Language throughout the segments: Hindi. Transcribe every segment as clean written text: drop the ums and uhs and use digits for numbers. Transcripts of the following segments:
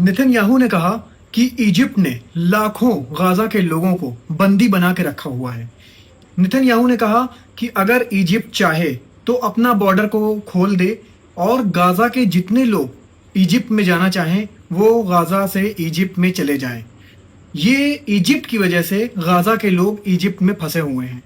नेतन्याहू ने कहा कि इजिप्ट ने लाखों गाजा के लोगों को बंदी बना के रखा हुआ है। नेतन्याहू ने कहा कि अगर इजिप्ट चाहे तो अपना बॉर्डर को खोल दे और गाजा के जितने लोग इजिप्ट में जाना चाहें वो गाजा से इजिप्ट में चले जाएं। ये इजिप्ट की वजह से गाजा के लोग इजिप्ट में फंसे हुए हैं।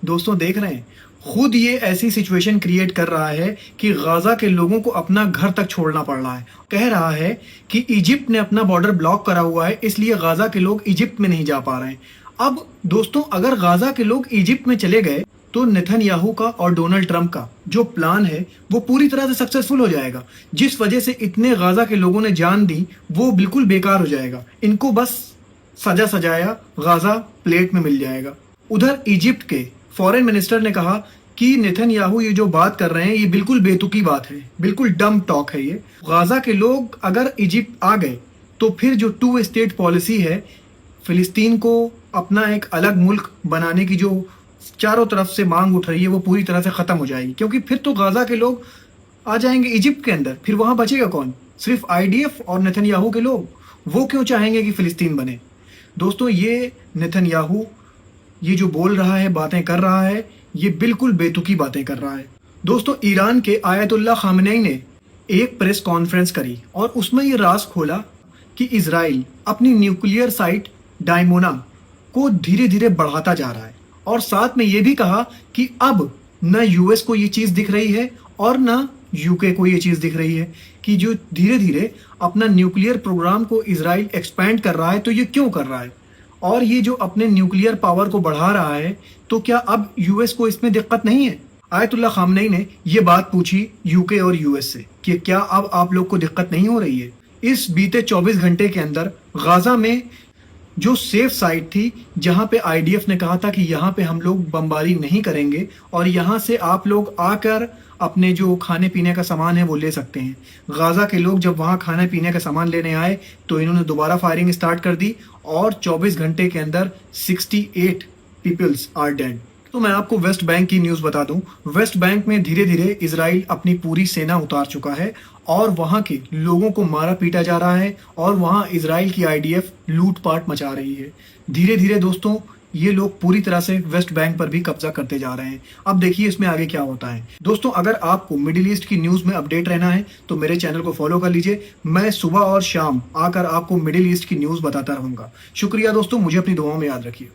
दोस्तों देख रहे हैं, खुद ये ऐसी सिचुएशन क्रिएट कर रहा है कि गाजा के लोगों को अपना घर तक छोड़ना पड़ रहा है। कह रहा है कि इजिप्ट ने अपना बॉर्डर ब्लॉक करा हुआ है, इसलिए गाजा के लोग इजिप्ट में नहीं जा पा रहे हैं। अब दोस्तों, अगर गाजा के लोग इजिप्ट में चले गए तो नेतन्याहू का और डोनाल्ड ट्रंप का जो प्लान है वो पूरी तरह से सक्सेसफुल हो जाएगा। जिस वजह से इतने गाजा के लोगों ने जान दी वो बिल्कुल बेकार हो जाएगा। इनको बस सजा सजाया गाजा प्लेट में मिल जाएगा। उधर इजिप्ट के फॉरेन मिनिस्टर ने कहा कि नेतन्याहू ये जो बात कर रहे हैं ये बिल्कुल बेतुकी बात है, बिल्कुल डम टॉक है। ये गाजा के लोग अगर इजिप्ट आ गए तो फिर जो 2 स्टेट पॉलिसी है, फिलिस्तीन को अपना एक अलग मुल्क बनाने की जो चारों तरफ से मांग उठ रही है वो पूरी तरह से खत्म हो जाएगी, क्योंकि फिर तो गाजा के लोग आ जाएंगे इजिप्ट के अंदर। फिर वहां बचेगा कौन? सिर्फ आईडीएफ और नेतन्याहू के लोग। वो क्यों चाहेंगे कि फिलिस्तीन बने? दोस्तों, ये नेतन्याहू ये जो बोल रहा है, बातें कर रहा है, ये बिल्कुल बेतुकी बातें कर रहा है। दोस्तों, ईरान के आयतुल्ला खामनेई ने एक प्रेस कॉन्फ्रेंस करी और उसमें ये राज खोला कि इजराइल अपनी न्यूक्लियर साइट डायमोना को धीरे धीरे बढ़ाता जा रहा है। और साथ में ये भी कहा कि अब न यूएस को ये चीज दिख रही है और न यूके को ये चीज दिख रही है कि जो धीरे धीरे अपना न्यूक्लियर प्रोग्राम को इजराइल एक्सपैंड कर रहा है, तो ये क्यों कर रहा है? और ये जो अपने न्यूक्लियर पावर को बढ़ा रहा है, तो क्या अब यूएस को इसमें दिक्कत नहीं है? आयतुल्ला खामनेई ने ये बात पूछी यूके और यूएस से कि क्या अब आप लोग को दिक्कत नहीं हो रही है? इस बीते 24 घंटे के अंदर गाजा में जो सेफ साइट थी, जहां पे आईडीएफ ने कहा था कि यहां पे हम लोग बमबारी नहीं करेंगे और यहां से आप लोग आकर अपने जो खाने पीने का सामान है वो ले सकते हैं। गाजा के लोग जब वहां खाने पीने का सामान लेने आए तो इन्होंने दोबारा फायरिंग स्टार्ट कर दी और 24 घंटे के अंदर 68 पीपल्स आर डेड। तो मैं आपको वेस्ट बैंक की न्यूज बता दूं। वेस्ट बैंक में धीरे धीरे इजराइल अपनी पूरी सेना उतार चुका है और वहां के लोगों को मारा पीटा जा रहा है और वहां इजराइल की आईडीएफ लूटपाट मचा रही है। धीरे धीरे दोस्तों, ये लोग पूरी तरह से वेस्ट बैंक पर भी कब्जा करते जा रहे हैं। अब देखिए इसमें आगे क्या होता है। दोस्तों, अगर आपको मिडिल ईस्ट की न्यूज में अपडेट रहना है तो मेरे चैनल को फॉलो कर लीजिए। मैं सुबह और शाम आकर आपको मिडिल ईस्ट की न्यूज बताता रहूंगा। शुक्रिया दोस्तों, मुझे अपनी दुआओं में याद रखिए।